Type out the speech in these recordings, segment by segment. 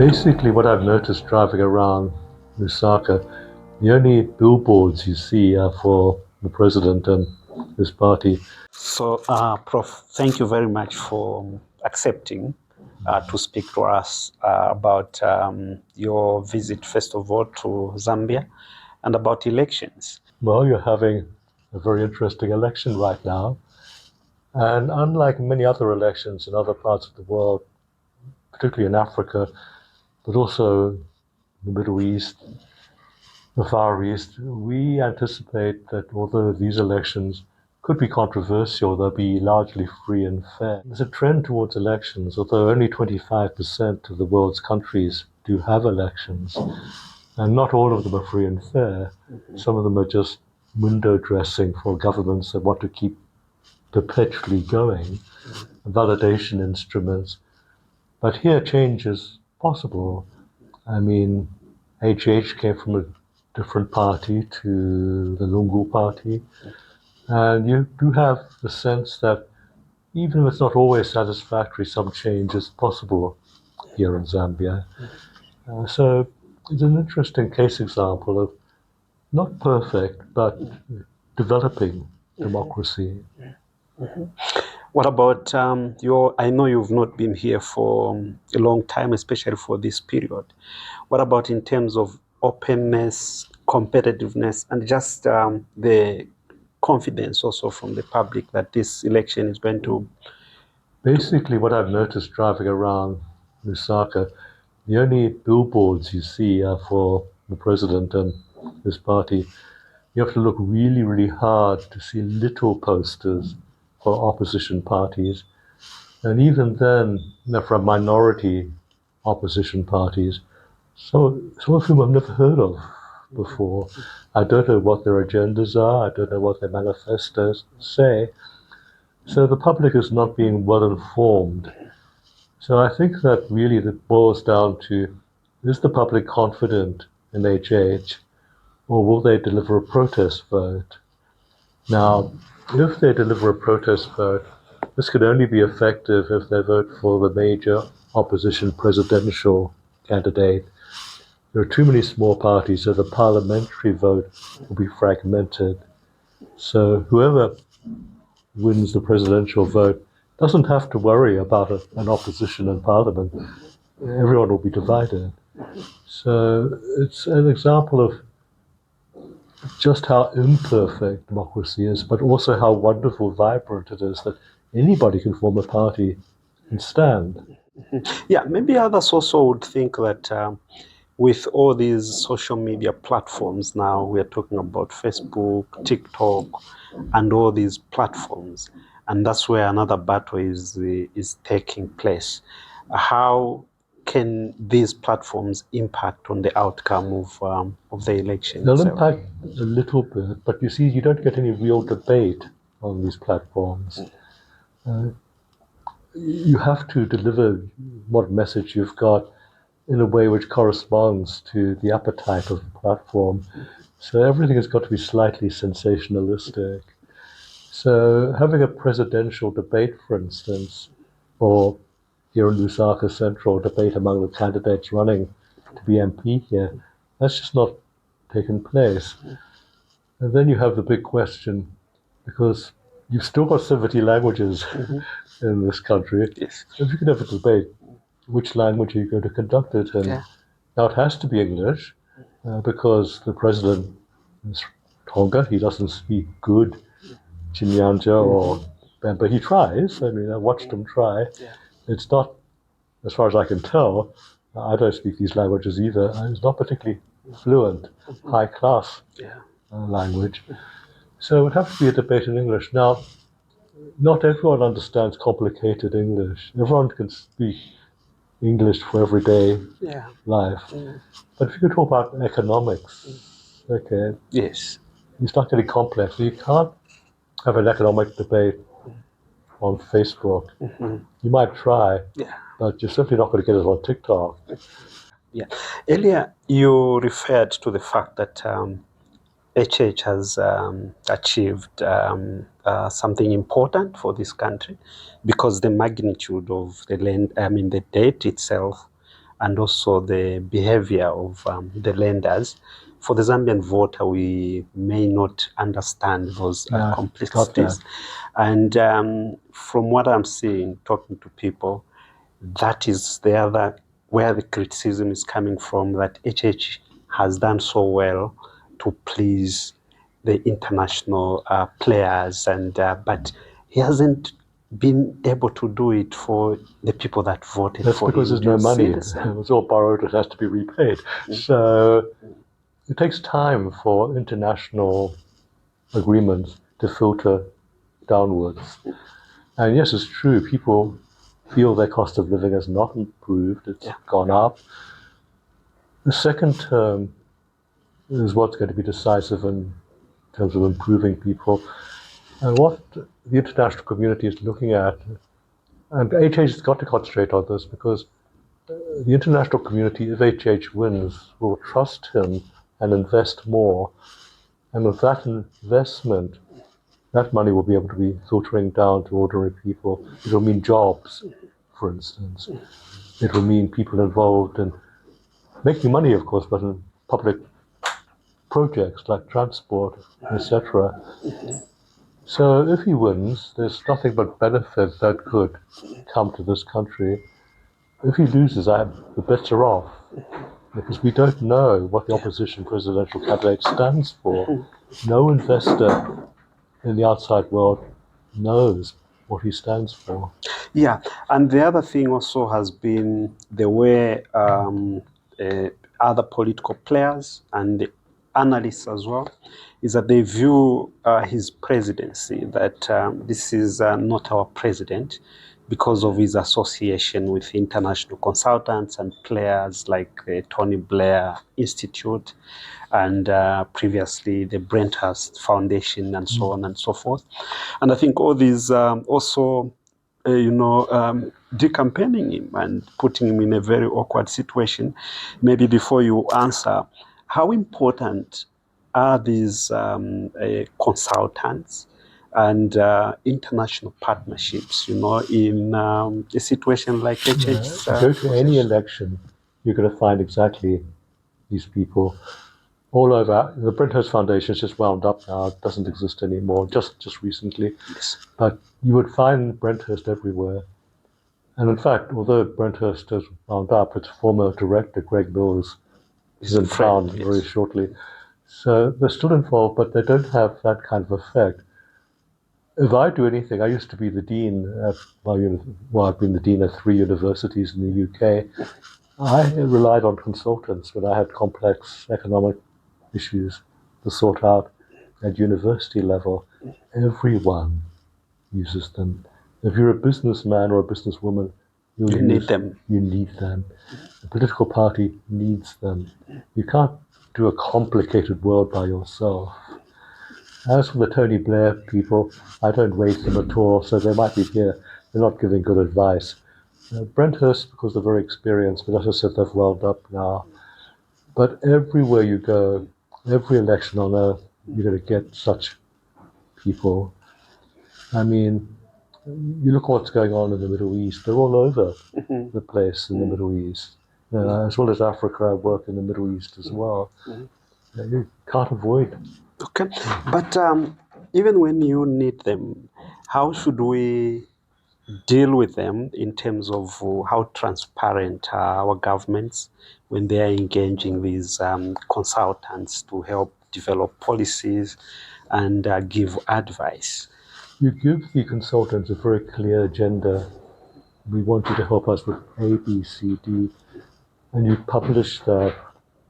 Basically, what I've noticed driving around Lusaka, the only billboards you see are for the president and his party. So, Prof, thank you very much for accepting to speak to us about your visit, first of all, to Zambia and about elections. Well, you're having a very interesting election right now. And unlike many other elections in other parts of the world, particularly in Africa, but also the Middle East, the Far East, we anticipate that although these elections could be controversial, they'll be largely free and fair. There's a trend towards elections, although only 25% of the world's countries do have elections, and not all of them are free and fair. Some of them are just window dressing for governments that want to keep perpetually going, validation instruments. But here change is possible. I mean, HH came from a different party to the Lungu party, and you do have the sense that even if it's not always satisfactory, some change is possible here in Zambia. So it's an interesting case example of not perfect, but developing democracy. What about I know you've not been here for a long time, especially for this period. What about in terms of openness, competitiveness, and just the confidence also from the public that this election is going to... Basically, what I've noticed driving around Lusaka, the only billboards you see are for the president and his party. You have to look really, really hard to see little posters for opposition parties. And even then, for minority opposition parties, some of whom I've never heard of before. I don't know what their agendas are. I don't know what their manifestos say. So the public is not being well informed. So I think that really that boils down to, is the public confident in HH, or will they deliver a protest vote? Now, if they deliver a protest vote, this could only be effective if they vote for the major opposition presidential candidate. There are too many small parties, so the parliamentary vote will be fragmented. So whoever wins the presidential vote doesn't have to worry about an opposition in parliament. Everyone will be divided. So it's an example of just how imperfect democracy is, but also how wonderful, vibrant it is that anybody can form a party and stand. Yeah, maybe others also would think that with all these social media platforms now, we are talking about Facebook, TikTok, and all these platforms, and that's where another battle is taking place. How can these platforms impact on the outcome of the election They'll itself? impact a little bit, but you see, you don't get any real debate on these platforms. You have to deliver what message you've got in a way which corresponds to the appetite of the platform. So everything has got to be slightly sensationalistic. So having a presidential debate, for instance, or here in Lusaka Central, debate among the candidates running to be MP here, that's just not taken place. And then you have the big question, because you've still got 70 languages in this country. Yes. If you could have a debate, which language are you going to conduct it in? Yeah. Now it has to be English, because the president is Tonga. He doesn't speak good Chinyanja or but he tries. I mean, I watched him try. Yeah. It's not, as far as I can tell, I don't speak these languages either. It's not particularly fluent, high class language. So it would have to be a debate in English. Now, not everyone understands complicated English. Everyone can speak English for everyday life. But if you could talk about economics, okay, Yes. you start getting complex. You can't have an economic debate on Facebook. You might try, but you're simply not going to get it on TikTok. Yeah. Earlier, you referred to the fact that HH has achieved something important for this country because the magnitude of the land, the debt itself, and also the behavior of the lenders. For the Zambian voter, we may not understand those complexities. And from what I'm seeing, talking to people, that is the other where the criticism is coming from, that HH has done so well to please the international players, and but he hasn't been able to do it for the people that voted That's for him. because there's no money. It's all borrowed, it has to be repaid. So it takes time for international agreements to filter downwards. And yes, it's true, people feel their cost of living has not improved, it's gone up. The second term is what's going to be decisive in terms of improving people. And what the international community is looking at, and HH has got to concentrate on this, because the international community, if HH wins, will trust him and invest more. And with that investment, that money will be able to be filtering down to ordinary people. It will mean jobs, for instance. It will mean people involved in making money, of course, but in public projects like transport, etc. So if he wins, there's nothing but benefit that could come to this country. If he loses, I'm the better off, because we don't know what the opposition presidential candidate stands for. No investor in the outside world knows what he stands for. Yeah, and the other thing also has been the way other political players and the analysts as well, is that they view his presidency, that this is not our president, because of his association with international consultants and players like the Tony Blair Institute, and previously the Brenthurst Foundation, and so on and so forth. And I think all these also, decampaigning him and putting him in a very awkward situation. Maybe before you answer, how important are these consultants and international partnerships, in a situation like HH? Go to any election, you're going to find exactly these people all over. The Brenthurst Foundation is just wound up now; it doesn't exist anymore. Just recently, Yes. But you would find Brenthurst everywhere. And in fact, although Brenthurst is wound up, its former director, Greg Mills, is in town very shortly. So they're still involved, but they don't have that kind of effect. If I do anything, I used to be the dean at I've been the dean at 3 universities in the UK. I relied on consultants when I had complex economic issues to sort out at university level. Everyone uses them. If you're a businessman or a businesswoman, you need them. You need them. The political party needs them. You can't do a complicated world by yourself. As for the Tony Blair people, I don't rate them at all, so they might be here. They're not giving good advice. Brenthurst, because they're very experienced, but as I said, they've welled up now. But everywhere you go, every election on earth, you're going to get such people. I mean, you look at what's going on in the Middle East, they're all over the place in the Middle East. As well as Africa, I work in the Middle East as well. You can't avoid. Okay, but even when you need them, how should we deal with them in terms of how transparent are our governments when they are engaging these consultants to help develop policies and give advice? You give the consultants a very clear agenda. We want you to help us with A, B, C, D, and you publish that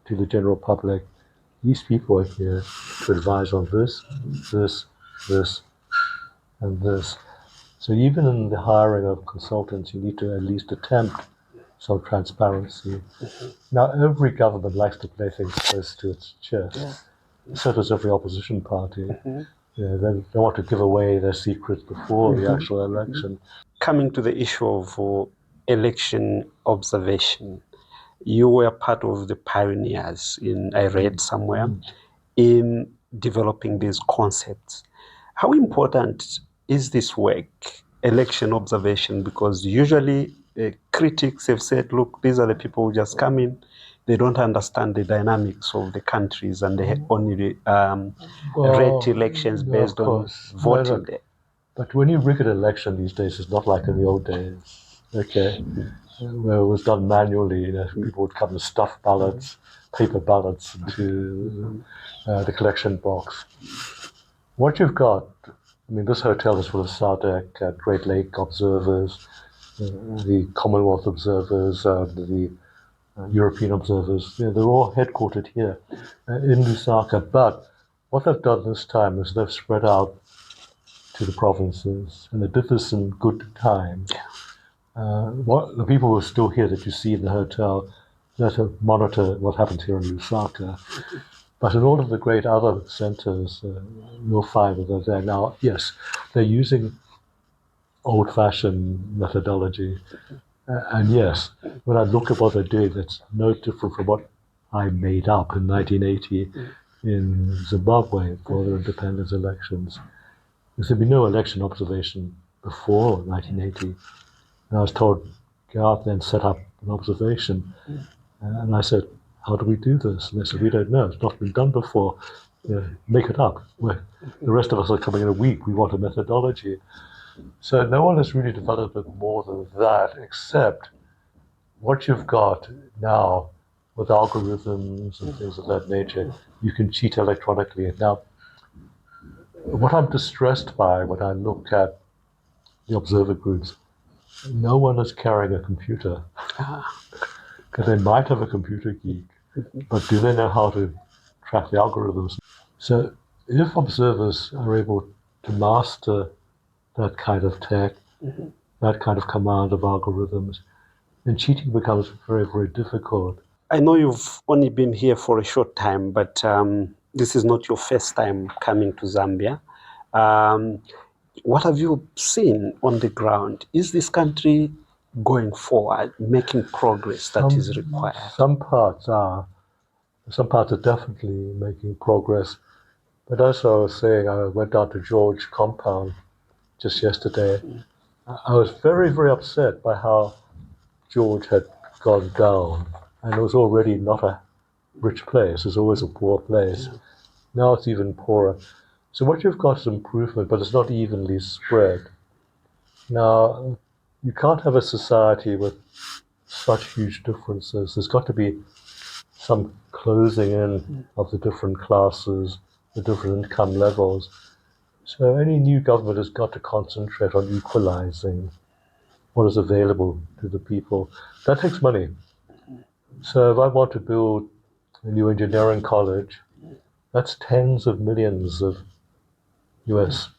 to the general public. These people are here to advise on this, this, this, and this. So even in the hiring of consultants, you need to at least attempt some transparency. Now, every government likes to play things close to its chest. So does every opposition party. They don't want to give away their secrets before the actual election. Coming to the issue of election observation, you were part of the pioneers I read somewhere, in developing these concepts. How important is this work, election observation? Because usually critics have said, look, these are the people who just come in. They don't understand the dynamics of the countries, and they only rate elections no, of based on course. No, voting look, there. but when you rig an election these days, it's not like in the old days, okay, where it was done manually. You know, people would come and stuff ballots, paper ballots into the collection box. What you've got, I mean, this hotel is full of SADC, Great Lake observers, the Commonwealth observers, the European observers. You know, they're all headquartered here in Lusaka. But what they've done this time is they've spread out to the provinces, and it differs in good times. The people who are still here that you see in the hotel, that monitor what happens here in Lusaka. But in all of the great other centres, you'll find that they're now, yes, they're using old-fashioned methodology. And yes, when I look at what they're doing, that's no different from what I made up in 1980 in Zimbabwe for the independence elections. There'd be no election observation before 1980. And I was told, go out there and set up an observation. And I said, how do we do this? And they said, we don't know. It's not been done before. You know, make it up. The rest of us are coming in a week. We want a methodology. So no one has really developed it more than that, except what you've got now with algorithms and things of that nature. You can cheat electronically. Now, what I'm distressed by when I look at the observer groups, no one is carrying a computer. Because they might have a computer geek, but do they know how to track the algorithms? So if observers are able to master that kind of tech, that kind of command of algorithms, then cheating becomes very, very difficult. I know you've only been here for a short time, but this is not your first time coming to Zambia. What have you seen on the ground? Is this country going forward, making progress that is required? Some parts are. Some parts are definitely making progress. But as I was saying, I went down to George compound just yesterday. I was very, very upset by how George had gone down. And it was already not a rich place. It's always a poor place. Now it's even poorer. So what you've got is improvement, but it's not evenly spread. Now, you can't have a society with such huge differences. There's got to be some closing in of the different classes, the different income levels. So any new government has got to concentrate on equalizing what is available to the people. That takes money. So if I want to build a new engineering college, that's tens of millions of US.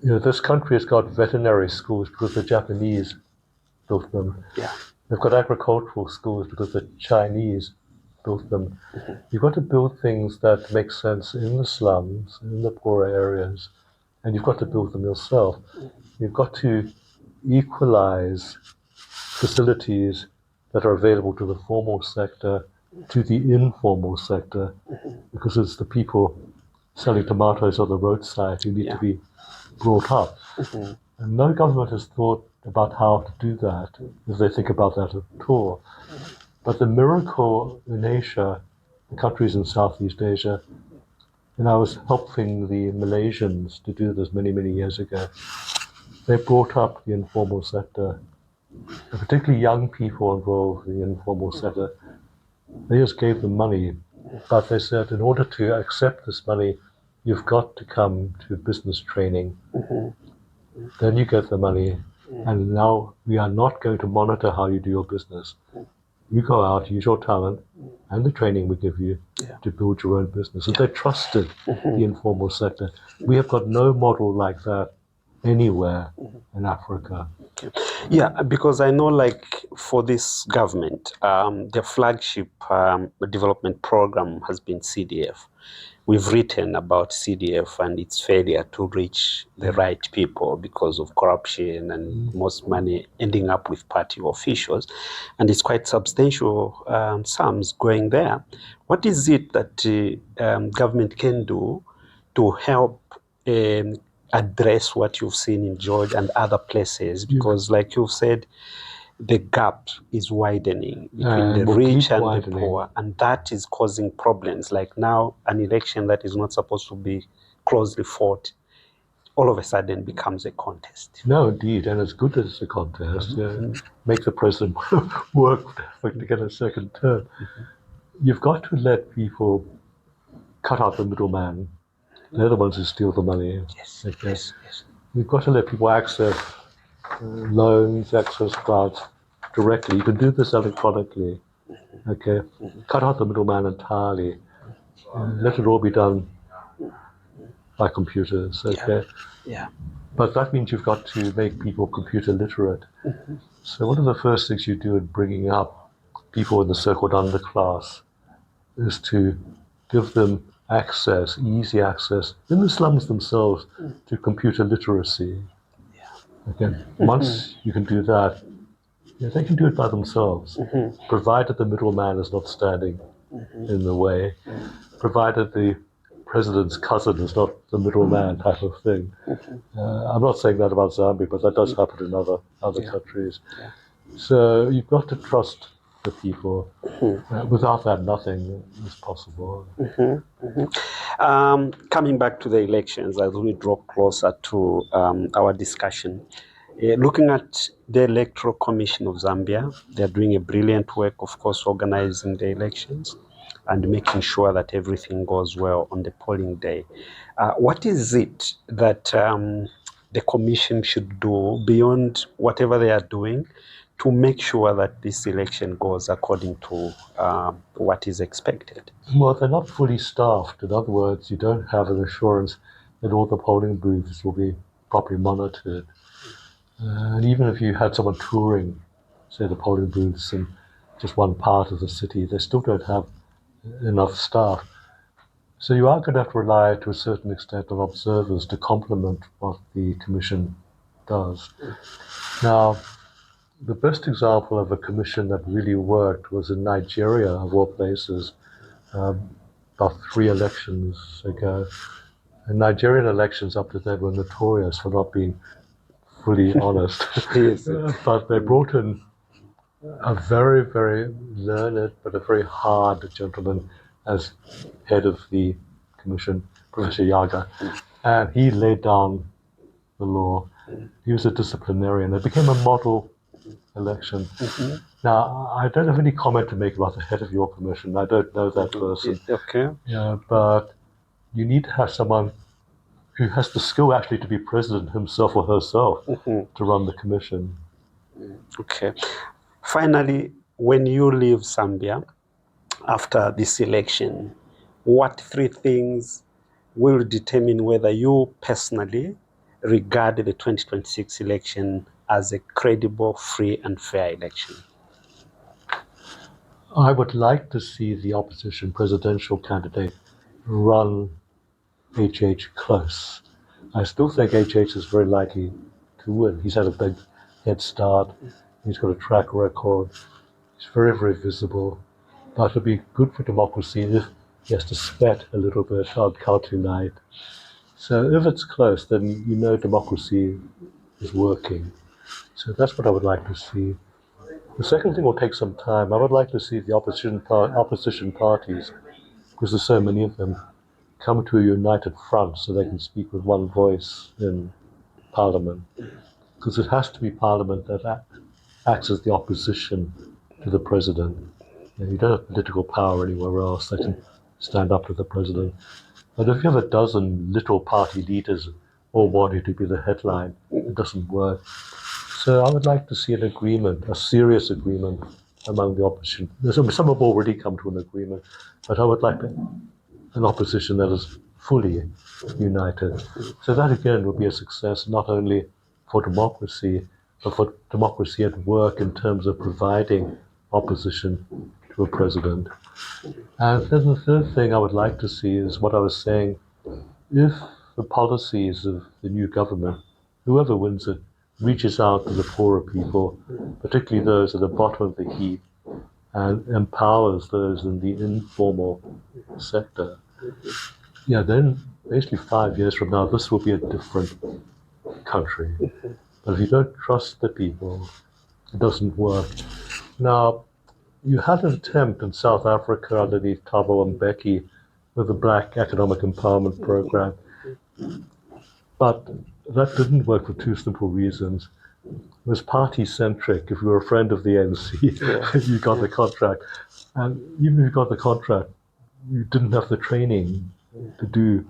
This country has got veterinary schools because the Japanese built them. Yeah. They've got agricultural schools because the Chinese built them. You've got to build things that make sense in the slums, in the poorer areas, and you've got to build them yourself. You've got to equalize facilities that are available to the formal sector, to the informal sector, because it's the people selling tomatoes on the roadside who need to be brought up. And no government has thought about how to do that, if they think about that at all. But the miracle in Asia, the countries in Southeast Asia, and I was helping the Malaysians to do this many, many years ago. They brought up the informal sector, and particularly young people involved in the informal sector. They just gave them money, but they said, in order to accept this money, you've got to come to business training. Then you get the money, and now we are not going to monitor how you do your business. You go out, use your talent and the training we give you to build your own business. And they trusted the informal sector. We have got no model like that anywhere in Africa. Yeah, because I know, like, for this government, their flagship development program has been CDF. We've written about CDF and its failure to reach the right people because of corruption and most money ending up with party officials. And it's quite substantial sums going there. What is it that government can do to help address what you've seen in George and other places? Because, like you've said, the gap is widening between the will rich keep and the widening. poor, and that is causing problems. Like now, an election that is not supposed to be closely fought all of a sudden becomes a contest. No, indeed, and it's good that it's a contest. Make the president work to get a second term. You've got to let people cut out the middleman. They're the ones who steal the money. Yes, Okay? yes, yes. You've got to let people access loans, access grants directly. You can do this electronically. Okay? Cut out the middleman entirely. Let it all be done by computers. Okay? Yeah. But that means you've got to make people computer literate. So one of the first things you do in bringing up people in the so-called underclass is to give them access, easy access, in the slums themselves, to computer literacy. Okay. Once you can do that, they can do it by themselves, provided the middleman is not standing in the way, provided the president's cousin is not the middleman type of thing. I'm not saying that about Zambia, but that does happen in other countries. Yeah. So you've got to trust the people. Without that, nothing is possible. Coming back to the elections, as we draw closer to our discussion, looking at the Electoral Commission of Zambia, they're doing a brilliant work, of course, organizing the elections and making sure that everything goes well on the polling day. What is it that the commission should do beyond whatever they are doing to make sure that this election goes according to what is expected? Well, they're not fully staffed. In other words, you don't have an assurance that all the polling booths will be properly monitored. And even if you had someone touring, say, the polling booths in just one part of the city, they still don't have enough staff. So you are going to have to rely to a certain extent on observers to complement what the commission does. Now, the best example of a commission that really worked was in Nigeria, of all places, about 3 elections ago. And Nigerian elections up to then were notorious for not being fully honest. Yes. But they brought in a very, very learned but a very hard gentleman as head of the commission, Professor Yaga. And he laid down the law. He was a disciplinarian. It became a model election. Now, I don't have any comment to make about the head of your commission. I don't know that person. Okay. But you need to have someone who has the skill actually to be president himself or herself to run the commission. Okay. Finally, when you leave Zambia after this election, what 3 things will determine whether you personally regard the 2026 election as a credible, free, and fair election? I would like to see the opposition presidential candidate run HH close. I still think HH is very likely to win. He's had a big head start. He's got a track record. He's very, very visible. But it would be good for democracy if he has to sweat a little bit on counting night. So if it's close, then you know democracy is working. So that's what I would like to see. The second thing will take some time. I would like to see the opposition parties, because there's so many of them, come to a united front so they can speak with one voice in Parliament. Because it has to be Parliament that acts as the opposition to the President. You don't have political power anywhere else that can stand up to the President. But if you have a dozen little party leaders all wanting to be the headline, it doesn't work. So I would like to see an agreement, a serious agreement among the opposition. Some have already come to an agreement, but I would like an opposition that is fully united. So that again would be a success not only for democracy, but for democracy at work in terms of providing opposition to a president. And then the third thing I would like to see is what I was saying. If the policies of the new government, whoever wins it, reaches out to the poorer people, particularly those at the bottom of the heap, and empowers those in the informal sector, then basically 5 years from now, this will be a different country. But if you don't trust the people, it doesn't work. Now, you had an attempt in South Africa underneath Thabo Mbeki with the Black Economic Empowerment Program, but that didn't work for two simple reasons. It was party-centric. If you were a friend of the ANC, you got the contract. And even if you got the contract, you didn't have the training to do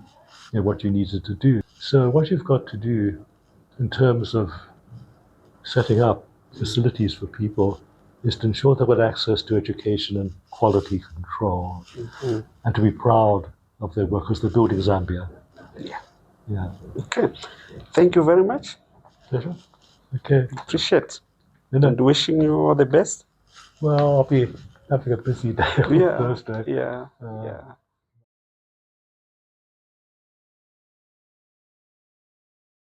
what you needed to do. So what you've got to do in terms of setting up facilities for people is to ensure they've got access to education and quality control, and to be proud of their work because they're building Zambia. Yeah. Yeah. Okay. Thank you very much. Pleasure. Okay. Appreciate. And And wishing you all the best. well, I'll be having a busy day on Yeah. Thursday. Yeah. Yeah.